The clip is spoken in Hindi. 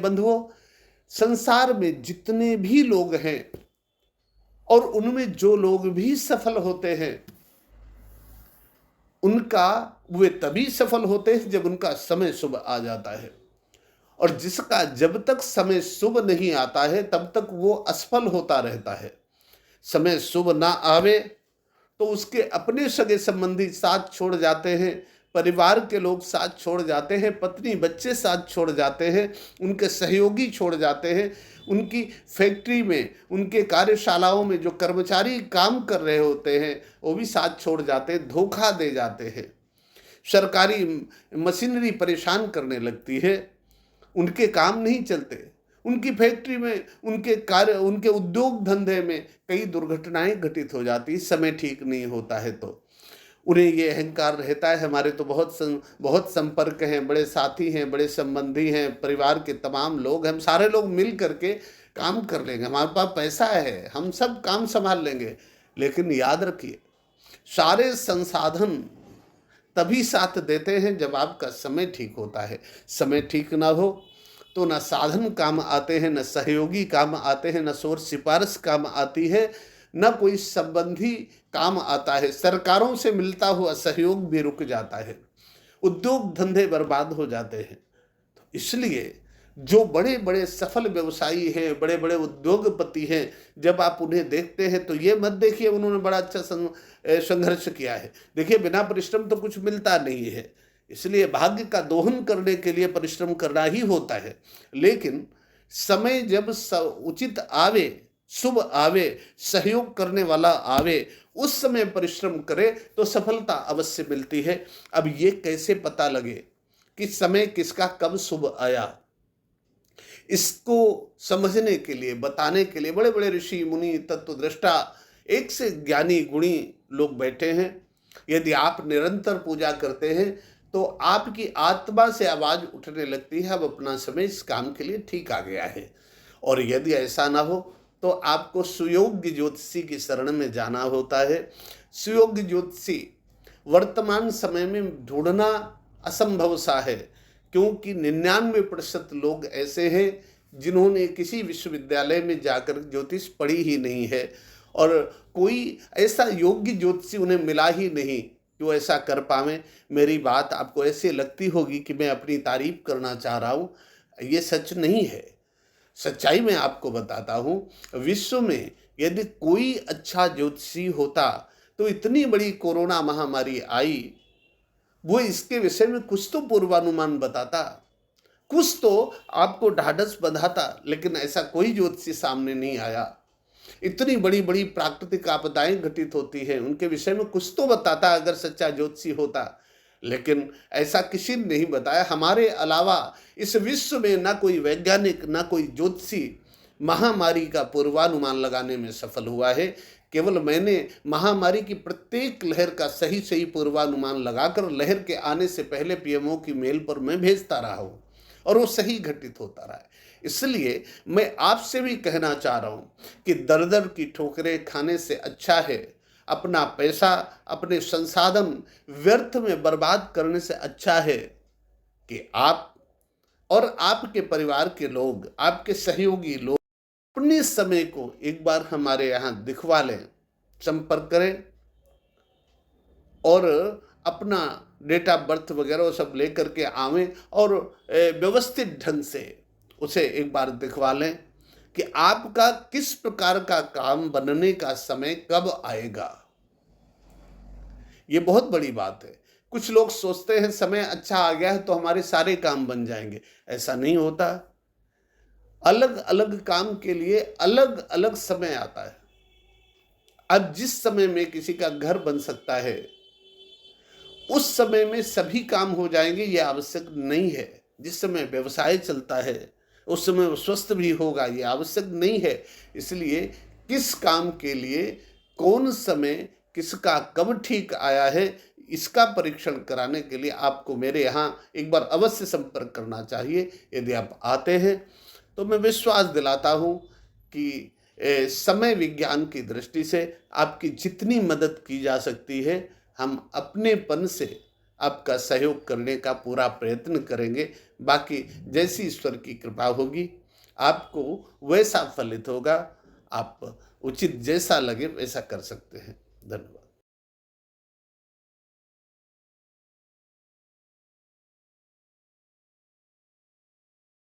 बंधुओं, संसार में जितने भी लोग हैं और उनमें जो लोग भी सफल होते हैं, उनका वे तभी सफल होते हैं जब उनका समय शुभ आ जाता है। और जिसका जब तक समय शुभ नहीं आता है तब तक वो असफल होता रहता है। समय शुभ ना आवे तो उसके अपने सगे संबंधी साथ छोड़ जाते हैं, परिवार के लोग साथ छोड़ जाते हैं, पत्नी बच्चे साथ छोड़ जाते हैं, उनके सहयोगी छोड़ जाते हैं, उनकी फैक्ट्री में, उनके कार्यशालाओं में जो कर्मचारी काम कर रहे होते हैं वो भी साथ छोड़ जाते हैं, धोखा दे जाते हैं। सरकारी मशीनरी परेशान करने लगती है, उनके काम नहीं चलते, उनकी फैक्ट्री में, उनके कार्य, उनके उद्योग धंधे में कई दुर्घटनाएं घटित हो जाती, समय ठीक नहीं होता है। तो उन्हें ये अहंकार रहता है हमारे तो बहुत संपर्क हैं, बड़े साथी हैं, बड़े संबंधी हैं, परिवार के तमाम लोग, हम सारे लोग मिल करके काम कर लेंगे, हमारे पास पैसा है, हम सब काम संभाल लेंगे। लेकिन याद रखिए, सारे संसाधन तभी साथ देते हैं जब आपका समय ठीक होता है। समय ठीक ना हो तो न साधन काम आते हैं, न सहयोगी काम आते हैं, न शोर सिफारिश काम आती है, न कोई संबंधी काम आता है। सरकारों से मिलता हुआ सहयोग भी रुक जाता है, उद्योग धंधे बर्बाद हो जाते हैं। तो इसलिए जो बड़े बड़े सफल व्यवसायी हैं, बड़े बड़े उद्योगपति हैं, जब आप उन्हें देखते हैं तो ये मत देखिए उन्होंने बड़ा अच्छा संघर्ष किया है। देखिए, बिना परिश्रम तो कुछ मिलता नहीं है, इसलिए भाग्य का दोहन करने के लिए परिश्रम करना ही होता है। लेकिन समय जब उचित आवे, शुभ आवे, सहयोग करने वाला आवे, उस समय परिश्रम करे तो सफलता अवश्य मिलती है। अब ये कैसे पता लगे कि समय किसका कब शुभ आया, इसको समझने के लिए, बताने के लिए बड़े बड़े ऋषि मुनि, तत्वदृष्टा, एक से ज्ञानी गुणी लोग बैठे हैं। यदि आप निरंतर पूजा करते हैं तो आपकी आत्मा से आवाज उठने लगती है, अब अपना समय इस काम के लिए ठीक आ गया है। और यदि ऐसा ना हो तो आपको सुयोग्य ज्योतिषी की शरण में जाना होता है। सुयोग्य ज्योतिषी वर्तमान समय में ढूंढना असंभव सा है, क्योंकि 99% लोग ऐसे हैं जिन्होंने किसी विश्वविद्यालय में जाकर ज्योतिष पढ़ी ही नहीं है, और कोई ऐसा योग्य ज्योतिषी उन्हें मिला ही नहीं कि वो ऐसा कर पावे। मेरी बात आपको ऐसे लगती होगी कि मैं अपनी तारीफ करना चाह रहा हूँ, ये सच नहीं है। सच्चाई मैं आपको बताता हूँ, विश्व में यदि कोई अच्छा ज्योतिषी होता तो इतनी बड़ी कोरोना महामारी आई, वो इसके विषय में कुछ तो पूर्वानुमान बताता, कुछ तो आपको ढाढ़स बंधाता, लेकिन ऐसा कोई ज्योतिषी सामने नहीं आया। इतनी बड़ी बड़ी प्राकृतिक आपदाएं घटित होती हैं, उनके विषय में कुछ तो बताता अगर सच्चा ज्योतिषी होता, लेकिन ऐसा किसी ने नहीं बताया। हमारे अलावा इस विश्व में ना कोई वैज्ञानिक, ना कोई ज्योतिषी महामारी का पूर्वानुमान लगाने में सफल हुआ है। केवल मैंने महामारी की प्रत्येक लहर का सही सही पूर्वानुमान लगाकर लहर के आने से पहले पीएमओ की मेल पर मैं भेजता रहा हूँ, और वो सही घटित होता रहा है। इसलिए मैं आपसे भी कहना चाह रहा हूँ कि दर दर की ठोकरें खाने से अच्छा है, अपना पैसा, अपने संसाधन व्यर्थ में बर्बाद करने से अच्छा है कि आप और आपके परिवार के लोग, आपके सहयोगी लोग अपने समय को एक बार हमारे यहाँ दिखवा लें, संपर्क करें और अपना डेट ऑफ बर्थ वगैरह सब लेकर के आवें और व्यवस्थित ढंग से उसे एक बार दिखवा लें कि आपका किस प्रकार का काम बनने का समय कब आएगा। ये बहुत बड़ी बात है। कुछ लोग सोचते हैं समय अच्छा आ गया है तो हमारे सारे काम बन जाएंगे, ऐसा नहीं होता। अलग अलग काम के लिए अलग अलग समय आता है। अब जिस समय में किसी का घर बन सकता है उस समय में सभी काम हो जाएंगे, ये आवश्यक नहीं है। जिस समय व्यवसाय चलता है उस समय वो स्वस्थ भी होगा, ये आवश्यक नहीं है। इसलिए किस काम के लिए कौन समय किसका कब ठीक आया है, इसका परीक्षण कराने के लिए आपको मेरे यहाँ एक बार अवश्य संपर्क करना चाहिए। यदि आप आते हैं तो मैं विश्वास दिलाता हूँ कि समय विज्ञान की दृष्टि से आपकी जितनी मदद की जा सकती है हम अपनेपन से आपका सहयोग करने का पूरा प्रयत्न करेंगे। बाकी जैसी ईश्वर की कृपा होगी आपको वैसा फलित होगा। आप उचित जैसा लगे वैसा कर सकते हैं। धन्यवाद।